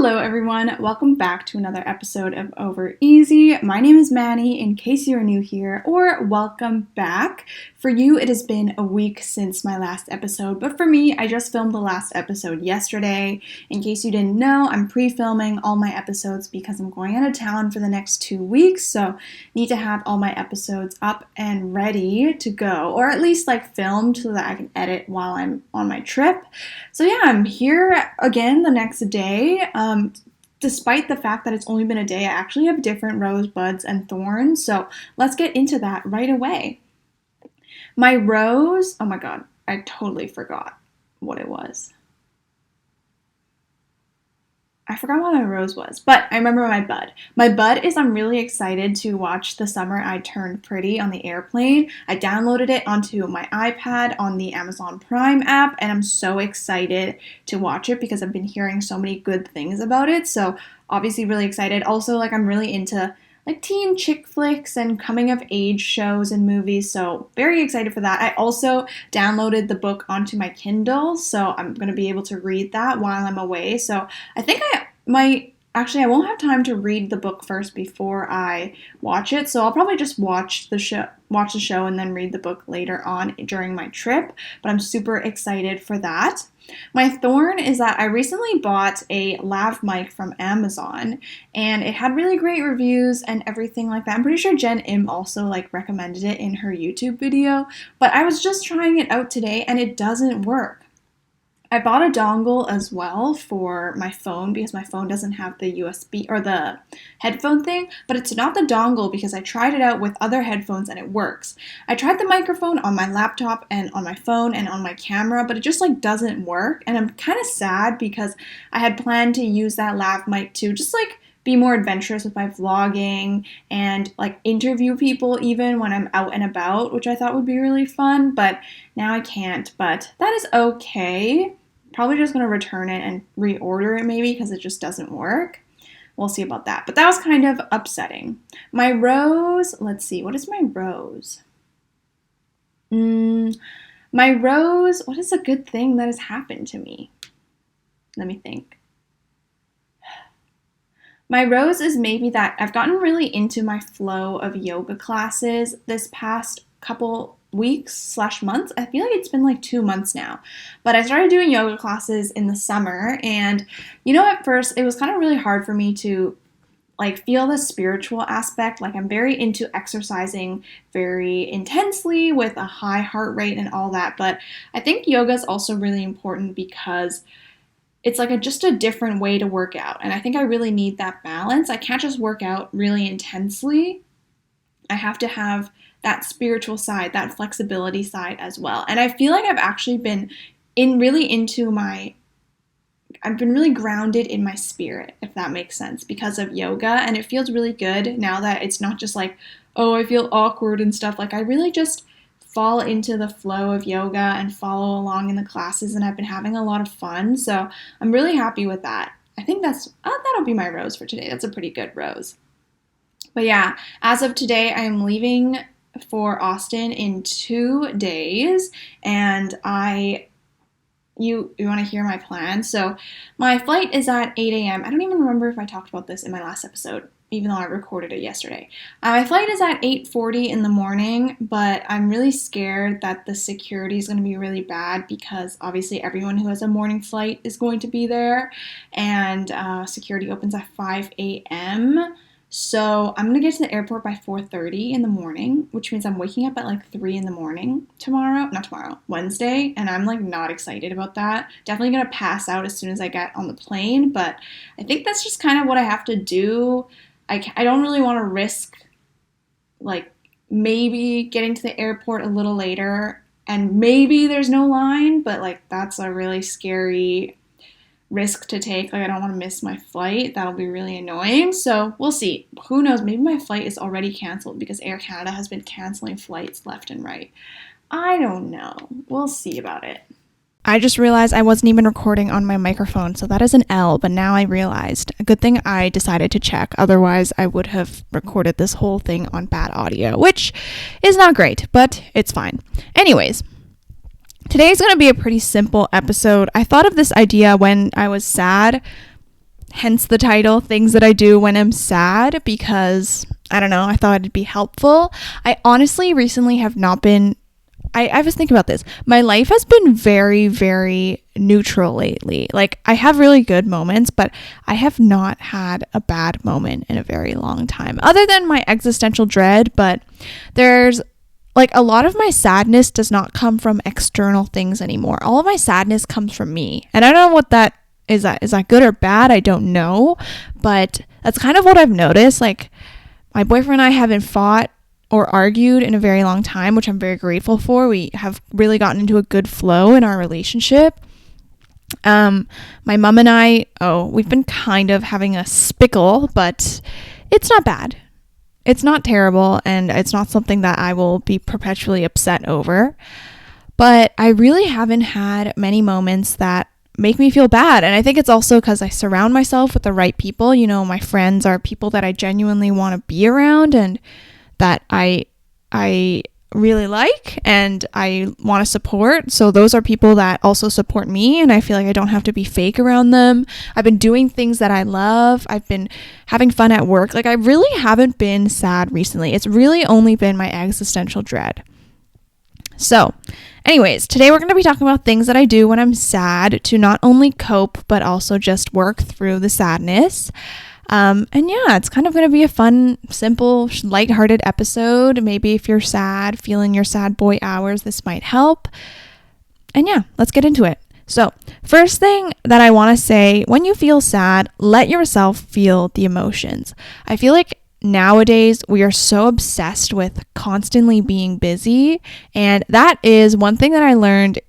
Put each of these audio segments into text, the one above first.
Hello everyone, welcome back to another episode of Over Easy. My name is Manny, in case you're new here, or welcome back. For you, it has been a week since my last episode, but for me, I just filmed the last episode yesterday. In case you didn't know, I'm pre-filming all my episodes because I'm going out of town for the next 2 weeks, so need to have all my episodes up and ready to go, or at least filmed so that I can edit while I'm on my trip. So yeah, I'm here again the next day. Despite the fact that it's only been a day, I actually have different rosebuds and thorns, so let's get into that right away. My rose, oh my god, I totally forgot what it was. I forgot what my rose was, but I remember my bud. My bud is I'm really excited to watch The Summer I Turned Pretty on the airplane. I downloaded it onto my iPad on the Amazon Prime app, and I'm so excited to watch it because I've been hearing so many good things about it. So obviously really excited. Also, I'm really into teen chick flicks and coming of age shows and movies, so very excited for that. I also downloaded the book onto my Kindle, so I'm going to be able to read that while I'm away. So I think I won't have time to read the book first before I watch it, so I'll probably just watch the show and then read the book later on during my trip, but I'm super excited for that. My thorn is that I recently bought a lav mic from Amazon, and it had really great reviews and everything like that. I'm pretty sure Jen Im also recommended it in her YouTube video, but I was just trying it out today and it doesn't work. I bought a dongle as well for my phone because my phone doesn't have the USB or the headphone thing, but it's not the dongle because I tried it out with other headphones and it works. I tried the microphone on my laptop and on my phone and on my camera, but it just doesn't work, and I'm kind of sad because I had planned to use that lav mic to just be more adventurous with my vlogging and interview people even when I'm out and about, which I thought would be really fun, but now I can't, but that is okay. Probably just going to return it and reorder it maybe because it just doesn't work. We'll see about that. But that was kind of upsetting. My rose, let's see. What is my rose? My rose, what is a good thing that has happened to me? Let me think. My rose is maybe that I've gotten really into my flow of yoga classes this past couple weeks/months. I feel like it's been 2 months now, but I started doing yoga classes in the summer, and at first it was kind of really hard for me to feel the spiritual aspect. I'm very into exercising very intensely with a high heart rate and all that, but I think yoga is also really important because it's just a different way to work out, and I think I really need that balance. I can't just work out really intensely. I have to have that spiritual side, that flexibility side as well. And I feel like I've actually been I've been really grounded in my spirit, if that makes sense, because of yoga. And it feels really good now that it's not just oh, I feel awkward and stuff. I really just fall into the flow of yoga and follow along in the classes, and I've been having a lot of fun. So I'm really happy with that. I think that'll be my rose for today. That's a pretty good rose. But yeah, as of today, I am leaving for Austin in 2 days, and you want to hear my plan? So my flight is at 8 a.m. I don't even remember if I talked about this in my last episode, even though I recorded it yesterday. My flight is at 8:40 in the morning, but I'm really scared that the security is going to be really bad because obviously everyone who has a morning flight is going to be there, and security opens at 5 a.m., So I'm going to get to the airport by 4:30 in the morning, which means I'm waking up at 3 in the morning Wednesday, and I'm not excited about that. Definitely going to pass out as soon as I get on the plane, but I think that's just kind of what I have to do. I don't really want to risk maybe getting to the airport a little later and maybe there's no line, but that's a really scary risk to take. I don't want to miss my flight. That'll be really annoying. So we'll see. Who knows? Maybe my flight is already canceled because Air Canada has been canceling flights left and right. I don't know. We'll see about it. I just realized I wasn't even recording on my microphone, so that is an L, but now I realized. A good thing I decided to check, otherwise I would have recorded this whole thing on bad audio, which is not great, but it's fine. Anyways, today's going to be a pretty simple episode. I thought of this idea when I was sad hence the title, Things That I Do When I'm Sad, because I don't know, I thought it'd be helpful. I honestly recently have not been, I was thinking about this. My life has been very, very neutral lately. Like, I have really good moments, but I have not had a bad moment in a very long time, other than my existential dread. But there's like a lot of my sadness does not come from external things anymore. All of my sadness comes from me. And I don't know what that is. That good or bad? I don't know. But that's kind of what I've noticed. Like, my boyfriend and I haven't fought or argued in a very long time, which I'm very grateful for. We have really gotten into a good flow in our relationship. My mom and I, we've been kind of having a spickle, but it's not bad. It's not terrible, and it's not something that I will be perpetually upset over. But I really haven't had many moments that make me feel bad. And I think it's also because I surround myself with the right people. You know, my friends are people that I genuinely want to be around and that I really like and I want to support. So those are people that also support me, and I feel like I don't have to be fake around them. I've been doing things that I love. I've been having fun at work. Like, I really haven't been sad recently. It's really only been my existential dread. So anyways, today we're going to be talking about things that I do when I'm sad to not only cope, but also just work through the sadness. And yeah, it's kind of going to be a fun, simple, lighthearted episode. Maybe if you're sad, feeling your sad boy hours, this might help. And yeah, let's get into it. So first thing that I want to say, when you feel sad, let yourself feel the emotions. I feel like nowadays we are so obsessed with constantly being busy. And that is one thing that I learned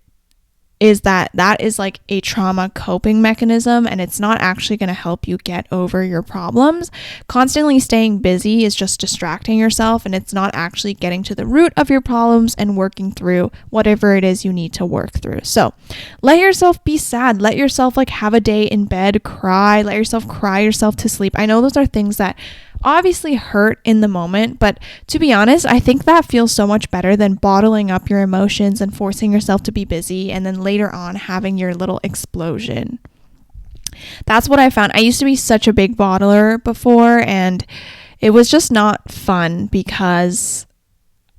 is that is like a trauma coping mechanism, and it's not actually going to help you get over your problems. Constantly staying busy is just distracting yourself, and it's not actually getting to the root of your problems and working through whatever it is you need to work through. So let yourself be sad. Let yourself like have a day in bed, cry, let yourself cry yourself to sleep. I know those are things that obviously hurt in the moment, but to be honest, I think that feels so much better than bottling up your emotions and forcing yourself to be busy and then later on having your little explosion. That's what I found. I used to be such a big bottler before, and it was just not fun because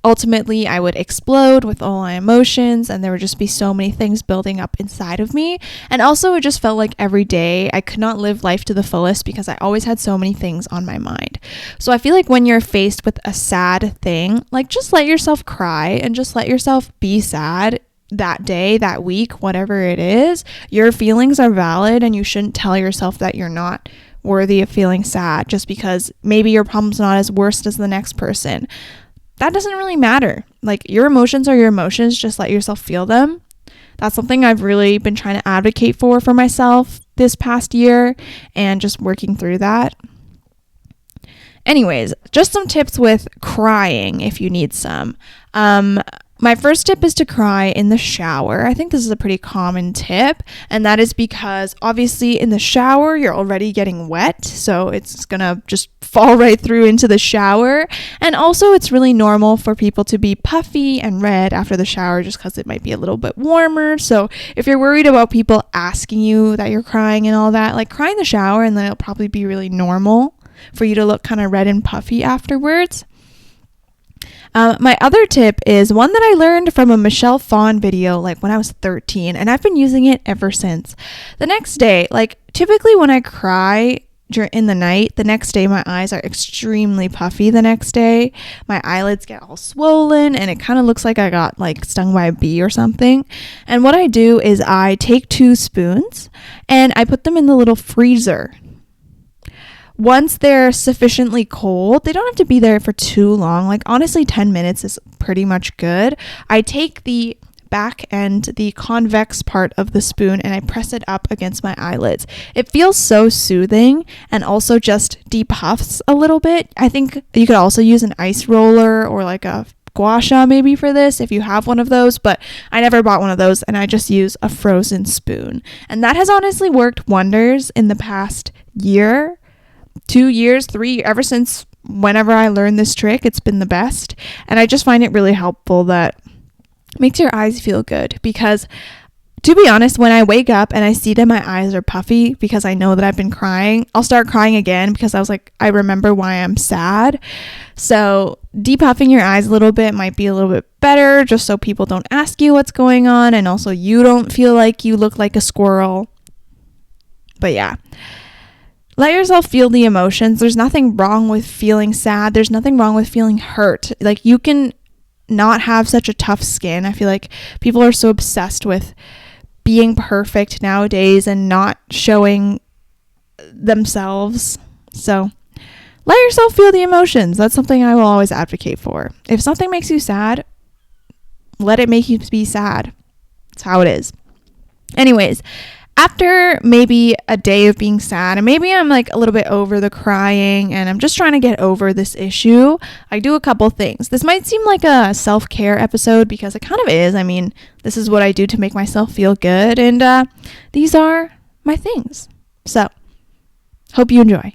ultimately I would explode with all my emotions, and there would just be so many things building up inside of me. And also it just felt like every day I could not live life to the fullest because I always had so many things on my mind. So I feel like when you're faced with a sad thing, like just let yourself cry and just let yourself be sad that day, that week, whatever it is. Your feelings are valid, and you shouldn't tell yourself that you're not worthy of feeling sad just because maybe your problem's not as worst as the next person. That doesn't really matter. Like, your emotions are your emotions. Just let yourself feel them. That's something I've really been trying to advocate for myself this past year, and just working through that. Anyways, just some tips with crying if you need some. My first tip is to cry in the shower. I think this is a pretty common tip, and that is because obviously in the shower you're already getting wet, so it's gonna just fall right through into the shower. And also it's really normal for people to be puffy and red after the shower just because it might be a little bit warmer. So if you're worried about people asking you that you're crying and all that, like, cry in the shower and then it'll probably be really normal for you to look kind of red and puffy afterwards. My other tip is one that I learned from a Michelle Phan video like when I was 13, and I've been using it ever since. The next day, like typically when I cry in the night, the next day my eyes are extremely puffy the next day. My eyelids get all swollen and it kind of looks like I got like stung by a bee or something. And what I do is I take 2 spoons and I put them in the little freezer. Once they're sufficiently cold, they don't have to be there for too long. Like, honestly, 10 minutes is pretty much good. I take the back end, the convex part of the spoon, and I press it up against my eyelids. It feels so soothing and also just depuffs a little bit. I think you could also use an ice roller or like a gua sha maybe for this if you have one of those, but I never bought one of those, and I just use a frozen spoon. And that has honestly worked wonders in the past year. 2 years, 3, ever since whenever I learned this trick, it's been the best. And I just find it really helpful that makes your eyes feel good, because To be honest, when I wake up and I see that my eyes are puffy because I know that I've been crying, I'll start crying again because I remember why I'm sad. So depuffing your eyes a little bit might be a little bit better, just so people don't ask you what's going on, and also you don't feel like you look like a squirrel. But yeah, let yourself feel the emotions. There's nothing wrong with feeling sad. There's nothing wrong with feeling hurt. Like, you can not have such a tough skin. I feel like people are so obsessed with being perfect nowadays and not showing themselves. So let yourself feel the emotions. That's something I will always advocate for. If something makes you sad, let it make you be sad. That's how it is. Anyways, after maybe a day of being sad, and maybe I'm like a little bit over the crying and I'm just trying to get over this issue, I do a couple things. This might seem like a self-care episode because it kind of is. I mean, this is what I do to make myself feel good, and these are my things. So, hope you enjoy.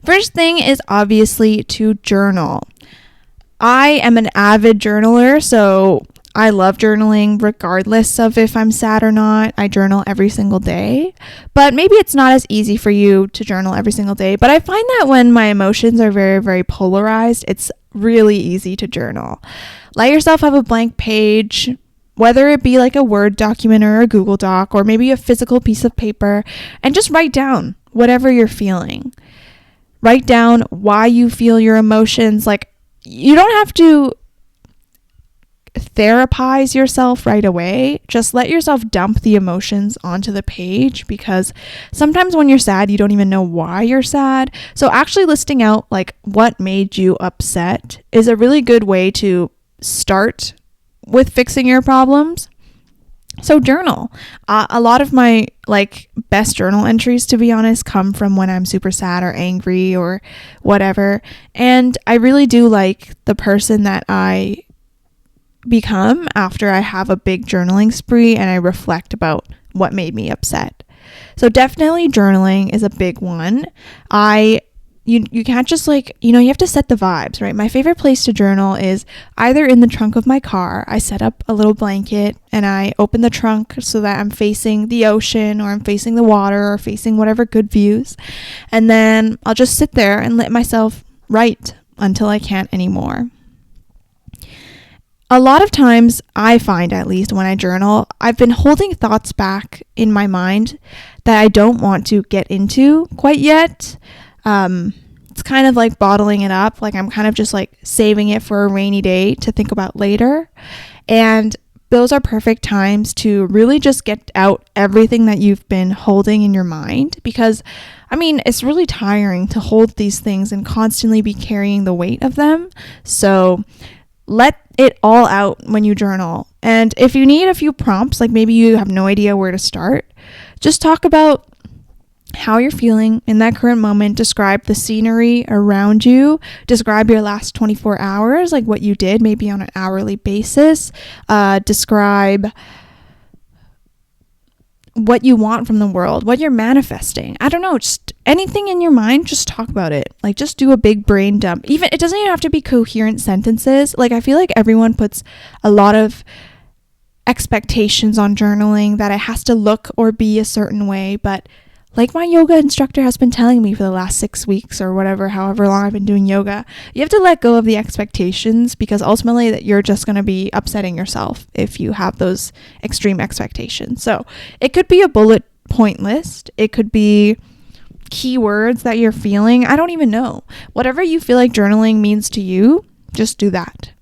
First thing is obviously to journal. I am an avid journaler, so I love journaling regardless of if I'm sad or not. I journal every single day, but maybe it's not as easy for you to journal every single day. But I find that when my emotions are very, very polarized, it's really easy to journal. Let yourself have a blank page, whether it be like a Word document or a Google Doc, or maybe a physical piece of paper, and just write down whatever you're feeling. Write down why you feel your emotions. Like, you don't have to therapize yourself right away. Just let yourself dump the emotions onto the page, because sometimes when you're sad, you don't even know why you're sad. So actually listing out like what made you upset is a really good way to start with fixing your problems. So journal. A lot of my like best journal entries, to be honest, come from when I'm super sad or angry or whatever. And I really do like the person that I become after I have a big journaling spree and I reflect about what made me upset. So definitely journaling is a big one. You can't just you have to set the vibes, right? My favorite place to journal is either in the trunk of my car. I set up a little blanket and I open the trunk so that I'm facing the ocean, or I'm facing the water, or facing whatever good views. And then I'll just sit there and let myself write until I can't anymore. A lot of times, I find, at least when I journal, I've been holding thoughts back in my mind that I don't want to get into quite yet. It's kind of like bottling it up. Like, I'm kind of just like saving it for a rainy day to think about later. And those are perfect times to really just get out everything that you've been holding in your mind, because I mean, it's really tiring to hold these things and constantly be carrying the weight of them. So let it all out when you journal. And if you need a few prompts, like maybe you have no idea where to start, just talk about how you're feeling in that current moment. Describe the scenery around you. Describe your last 24 hours, like what you did, maybe on an hourly basis. Describe what you want from the world, what you're manifesting. I don't know, just anything in your mind, just talk about it. Like, just do a big brain dump. Even, it doesn't even have to be coherent sentences. Like, I feel like everyone puts a lot of expectations on journaling that it has to look or be a certain way, but like my yoga instructor has been telling me for the last 6 weeks or whatever, however long I've been doing yoga, you have to let go of the expectations, because ultimately that you're just going to be upsetting yourself if you have those extreme expectations. So it could be a bullet point list. It could be keywords that you're feeling. I don't even know. Whatever you feel like journaling means to you, just do that.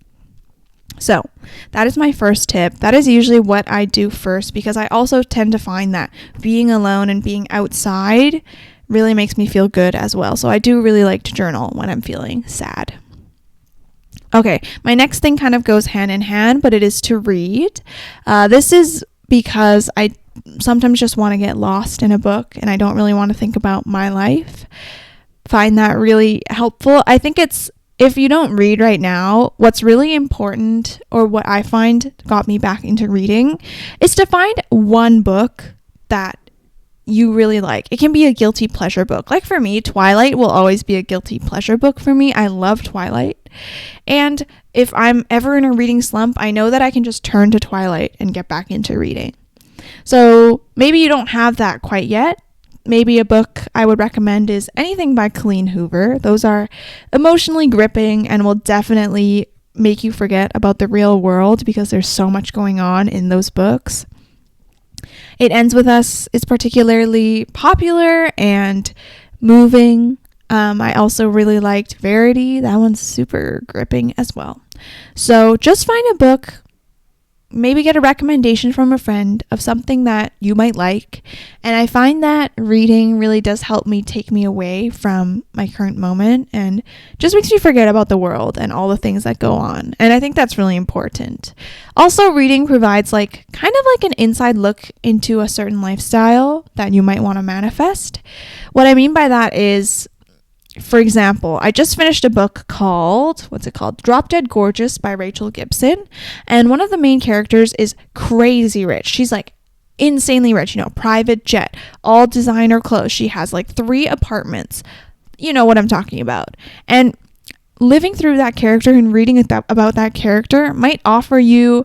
So that is my first tip. That is usually what I do first, because I also tend to find that being alone and being outside really makes me feel good as well. So I do really like to journal when I'm feeling sad. Okay, my next thing kind of goes hand in hand, but it is to read. This is because I sometimes just want to get lost in a book and I don't really want to think about my life. Find that really helpful. I think if you don't read right now, what's really important, or what I find got me back into reading, is to find one book that you really like. It can be a guilty pleasure book. Like for me, Twilight will always be a guilty pleasure book for me. I love Twilight. And if I'm ever in a reading slump, I know that I can just turn to Twilight and get back into reading. So maybe you don't have that quite yet. Maybe a book I would recommend is anything by Colleen Hoover. Those are emotionally gripping and will definitely make you forget about the real world because there's so much going on in those books. It Ends With Us is particularly popular and moving. I also really liked Verity. That one's super gripping as well. So just find a book, maybe get a recommendation from a friend of something that you might like. And I find that reading really does help me take me away from my current moment and just makes me forget about the world and all the things that go on. And I think that's really important. Also, reading provides kind of like an inside look into a certain lifestyle that you might want to manifest. What I mean by that is, for example, I just finished a book called, Drop Dead Gorgeous by Rachel Gibson. And one of the main characters is crazy rich. She's insanely rich, private jet, all designer clothes. She has 3 apartments. You know what I'm talking about. And living through that character and reading about that character might offer you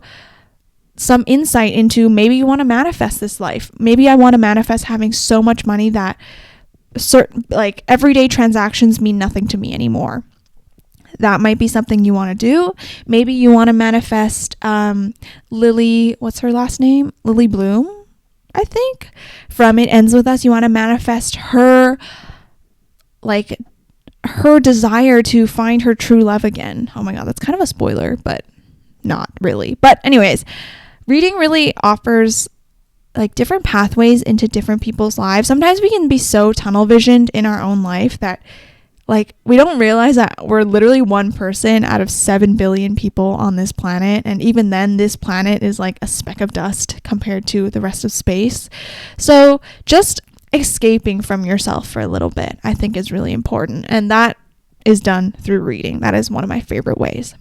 some insight into maybe you want to manifest this life. Maybe I want to manifest having so much money that certain everyday transactions mean nothing to me anymore. That might be something you want to do. Maybe you want to manifest Lily, what's her last name? Lily Bloom, I think. From It Ends With Us, you want to manifest her her desire to find her true love again. Oh my god, that's kind of a spoiler, but not really. But anyways, reading really offers different pathways into different people's lives. Sometimes we can be so tunnel visioned in our own life that we don't realize that we're literally one person out of 7 billion people on this planet. And even then, this planet is a speck of dust compared to the rest of space. So just escaping from yourself for a little bit, I think, is really important. And that is done through reading. That is one of my favorite ways.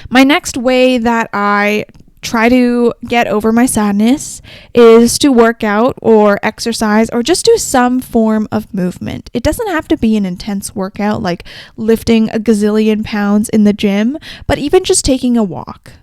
My next way that I try to get over my sadness is to work out or exercise or just do some form of movement. It doesn't have to be an intense workout like lifting a gazillion pounds in the gym, but even just taking a walk.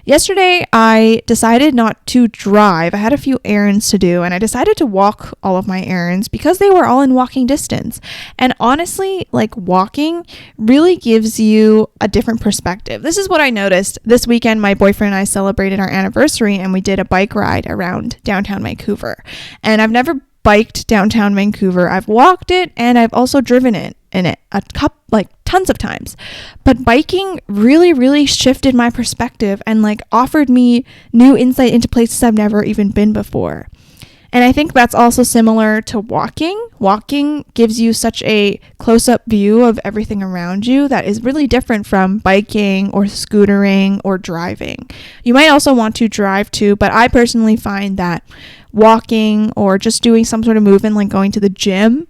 Yesterday, I decided not to drive. I had a few errands to do, and I decided to walk all of my errands because they were all in walking distance. And honestly, walking really gives you a different perspective. This is what I noticed. This weekend, my boyfriend and I celebrated our anniversary, and we did a bike ride around downtown Vancouver. And I've never biked downtown Vancouver. I've walked it, and I've also driven it tons of times. But biking really shifted my perspective and offered me new insight into places I've never even been before. And I think that's also similar to walking. Walking gives you such a close-up view of everything around you that is really different from biking or scootering or driving. You might also want to drive too, but I personally find that walking or just doing some sort of movement like going to the gym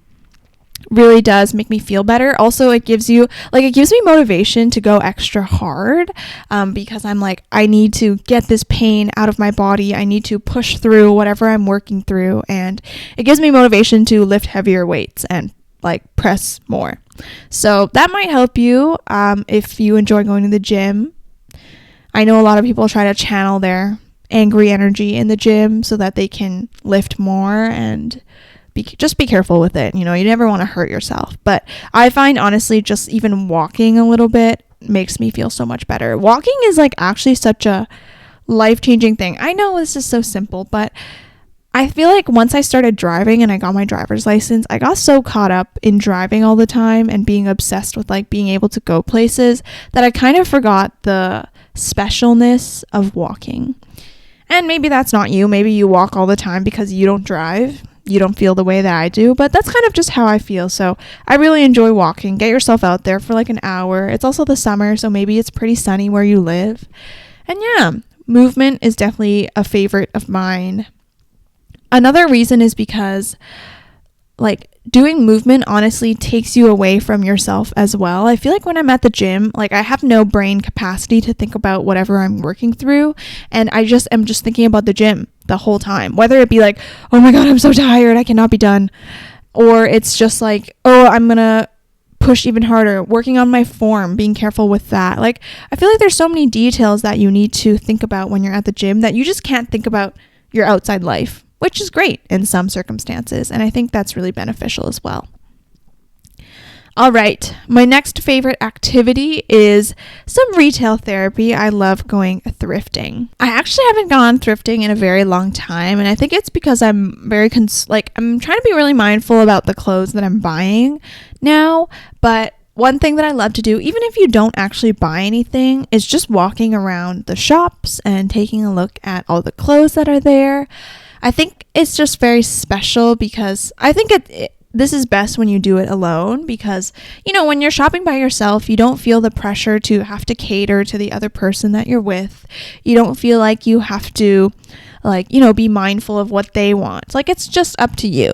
really does make me feel better. Also, it gives me motivation to go extra hard because I'm I need to get this pain out of my body. I need to push through whatever I'm working through, and it gives me motivation to lift heavier weights and press more. So that might help you if you enjoy going to the gym. I know a lot of people try to channel their angry energy in the gym so that they can lift more, and just be careful with it. You never want to hurt yourself. But I find, honestly, just even walking a little bit makes me feel so much better. Walking is actually such a life-changing thing. I know this is so simple, but I feel once I started driving and I got my driver's license, I got so caught up in driving all the time and being obsessed with being able to go places that I kind of forgot the specialness of walking. And maybe that's not you. Maybe you walk all the time because you don't drive. You don't feel the way that I do, but that's kind of just how I feel. So I really enjoy walking. Get yourself out there for an hour. It's also the summer, so maybe it's pretty sunny where you live. And yeah, movement is definitely a favorite of mine. Another reason is because doing movement honestly takes you away from yourself as well. I feel when I'm at the gym, I have no brain capacity to think about whatever I'm working through, and I just am just thinking about the gym the whole time, whether it be oh my god, I'm so tired, I cannot be done, or it's just oh, I'm gonna push even harder, working on my form, being careful with that. I feel there's so many details that you need to think about when you're at the gym that you just can't think about your outside life, which is great in some circumstances. And I think that's really beneficial as well. All right, my next favorite activity is some retail therapy. I love going thrifting. I actually haven't gone thrifting in a very long time, and I think it's because I'm I'm trying to be really mindful about the clothes that I'm buying now. But one thing that I love to do, even if you don't actually buy anything, is just walking around the shops and taking a look at all the clothes that are there. I think it's just very special because I think this is best when you do it alone, because, when you're shopping by yourself, you don't feel the pressure to have to cater to the other person that you're with. You don't feel like you have to, be mindful of what they want. It's just up to you.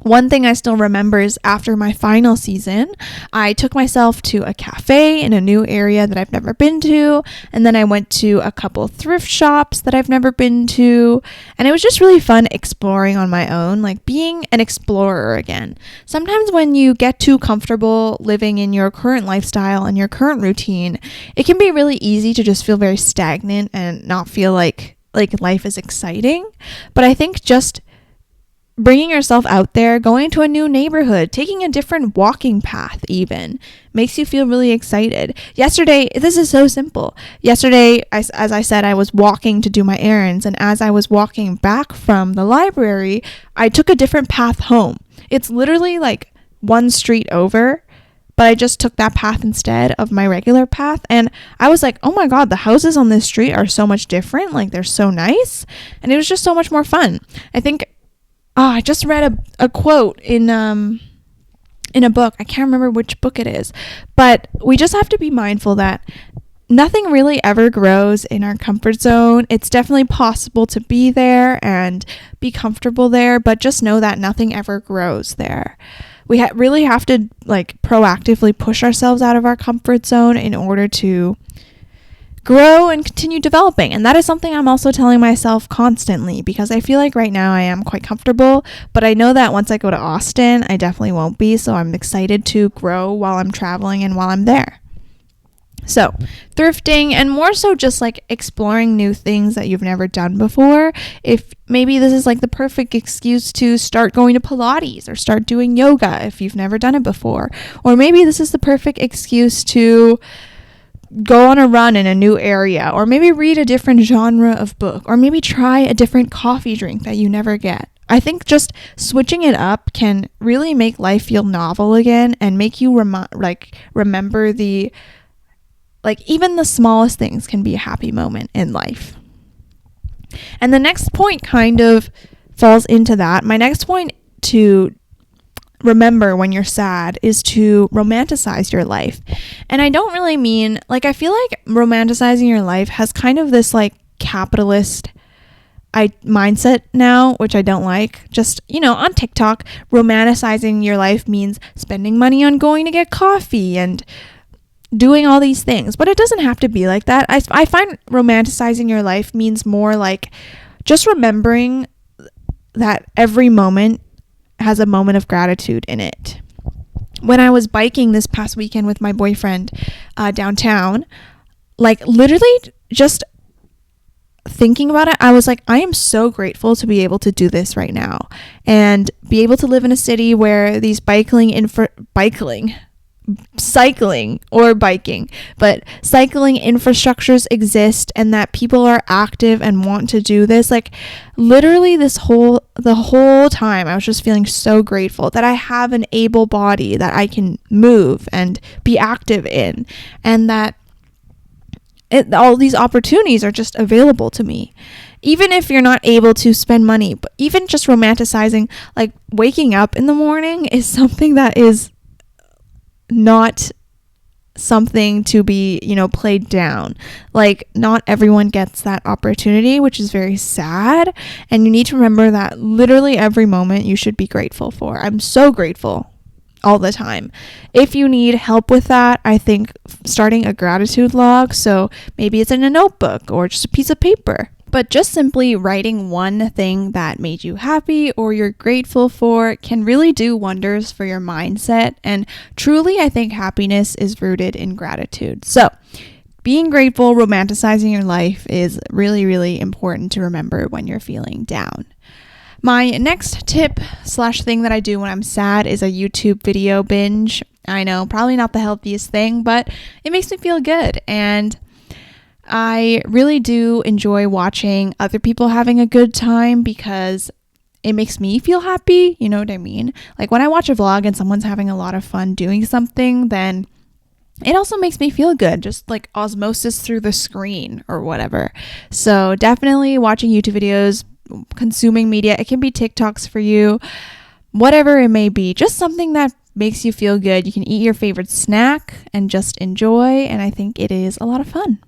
One thing I still remember is after my final season, I took myself to a cafe in a new area that I've never been to, and then I went to a couple thrift shops that I've never been to, and it was just really fun exploring on my own, being an explorer again. Sometimes when you get too comfortable living in your current lifestyle and your current routine, it can be really easy to just feel very stagnant and not feel like life is exciting. But I think just bringing yourself out there, going to a new neighborhood, taking a different walking path even, makes you feel really excited. Yesterday, this is so simple. Yesterday, as I said, I was walking to do my errands, and as I was walking back from the library, I took a different path home. It's literally one street over, but I just took that path instead of my regular path, and I was like, oh my god, the houses on this street are so much different, they're so nice, and it was just so much more fun. I think I just read a quote in a book. I can't remember which book it is, but we just have to be mindful that nothing really ever grows in our comfort zone. It's definitely possible to be there and be comfortable there, but just know that nothing ever grows there. We really have to proactively push ourselves out of our comfort zone in order to grow and continue developing. And that is something I'm also telling myself constantly, because I feel like right now I am quite comfortable, but I know that once I go to Austin, I definitely won't be. So I'm excited to grow while I'm traveling and while I'm there. So thrifting, and more so just exploring new things that you've never done before. If maybe this is the perfect excuse to start going to Pilates or start doing yoga if you've never done it before. Or maybe this is the perfect excuse to go on a run in a new area, or maybe read a different genre of book, or maybe try a different coffee drink that you never get. I think just switching it up can really make life feel novel again and make you remember even the smallest things can be a happy moment in life. And the next point kind of falls into that. My next point to remember when you're sad is to romanticize your life. And I don't really mean, I feel like romanticizing your life has kind of this capitalist mindset now, which I don't like. Just, on TikTok, romanticizing your life means spending money on going to get coffee and doing all these things. But it doesn't have to be like that. I find romanticizing your life means more just remembering that every moment has a moment of gratitude in it. When I was biking this past weekend with my boyfriend downtown, literally just thinking about it, I was I am so grateful to be able to do this right now and be able to live in a city where these cycling infrastructures exist, and that people are active and want to do this. Literally the whole time I was just feeling so grateful that I have an able body that I can move and be active in, and that all these opportunities are just available to me. Even if you're not able to spend money, but even just romanticizing waking up in the morning is something that is not something to be, played down. Not everyone gets that opportunity, which is very sad. And you need to remember that literally every moment you should be grateful for. I'm so grateful all the time. If you need help with that, I think starting a gratitude log, so maybe it's in a notebook or just a piece of paper, but just simply writing one thing that made you happy or you're grateful for can really do wonders for your mindset. And truly, I think happiness is rooted in gratitude. So being grateful, romanticizing your life is really, really important to remember when you're feeling down. My next tip / thing that I do when I'm sad is a YouTube video binge. I know, probably not the healthiest thing, but it makes me feel good. And I really do enjoy watching other people having a good time because it makes me feel happy. You know what I mean? Like when I watch a vlog and someone's having a lot of fun doing something, then it also makes me feel good, just like osmosis through the screen or whatever. So definitely watching YouTube videos, consuming media, it can be TikToks for you, whatever it may be, just something that makes you feel good. You can eat your favorite snack and just enjoy, and I think it is a lot of fun.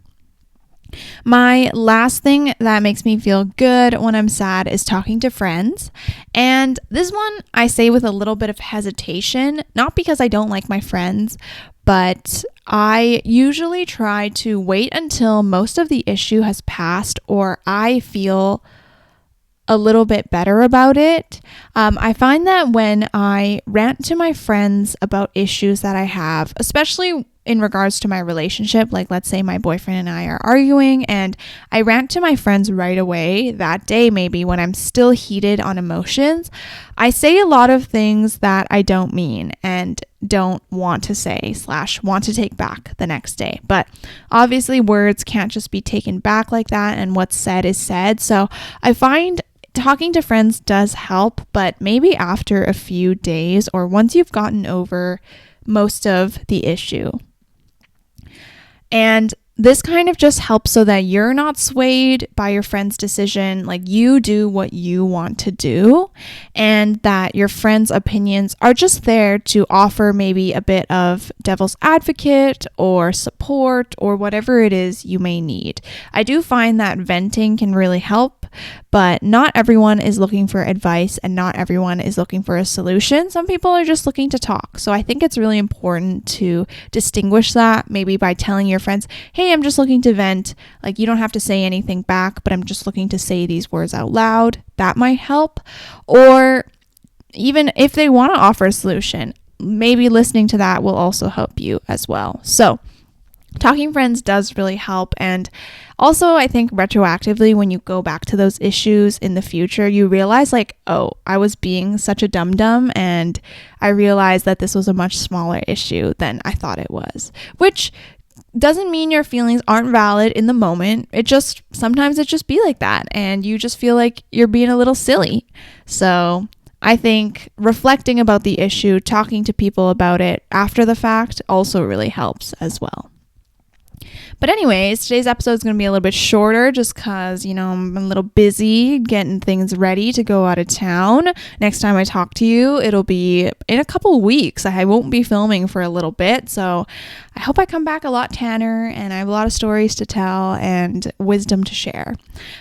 My last thing that makes me feel good when I'm sad is talking to friends. And this one I say with a little bit of hesitation, not because I don't like my friends, but I usually try to wait until most of the issue has passed or I feel a little bit better about it. I find that when I rant to my friends about issues that I have, especially in regards to my relationship, like let's say my boyfriend and I are arguing and I rant to my friends right away that day, maybe when I'm still heated on emotions, I say a lot of things that I don't mean and don't want to say / want to take back the next day. But obviously words can't just be taken back like that, and what's said is said. So I find talking to friends does help, but maybe after a few days or once you've gotten over most of the issue. And this kind of just helps so that you're not swayed by your friend's decision. Like you do what you want to do, and that your friend's opinions are just there to offer maybe a bit of devil's advocate or support or whatever it is you may need. I do find that venting can really help, but not everyone is looking for advice and not everyone is looking for a solution. Some people are just looking to talk. So I think it's really important to distinguish that, maybe by telling your friends, hey, I'm just looking to vent. Like you don't have to say anything back, but I'm just looking to say these words out loud. That might help. Or even if they want to offer a solution, maybe listening to that will also help you as well. So talking friends does really help. And also, I think retroactively, when you go back to those issues in the future, you realize like, oh, I was being such a dum-dum, and I realized that this was a much smaller issue than I thought it was, which doesn't mean your feelings aren't valid in the moment. Sometimes it just be like that, and you just feel like you're being a little silly. So I think reflecting about the issue, talking to people about it after the fact also really helps as well. But anyways, today's episode is going to be a little bit shorter just because, I'm a little busy getting things ready to go out of town. Next time I talk to you, it'll be in a couple weeks. I won't be filming for a little bit. So I hope I come back a lot tanner and I have a lot of stories to tell and wisdom to share.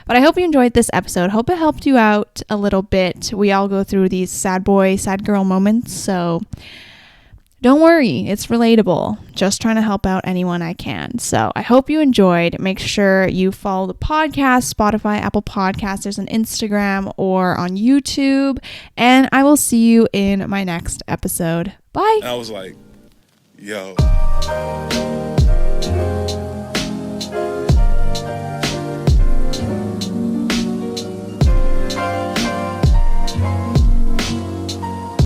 But I hope you enjoyed this episode. Hope it helped you out a little bit. We all go through these sad boy, sad girl moments. So don't worry, it's relatable. Just trying to help out anyone I can. So I hope you enjoyed. Make sure you follow the podcast, Spotify, Apple Podcasts. There's an Instagram or on YouTube. And I will see you in my next episode. Bye. I was like, yo.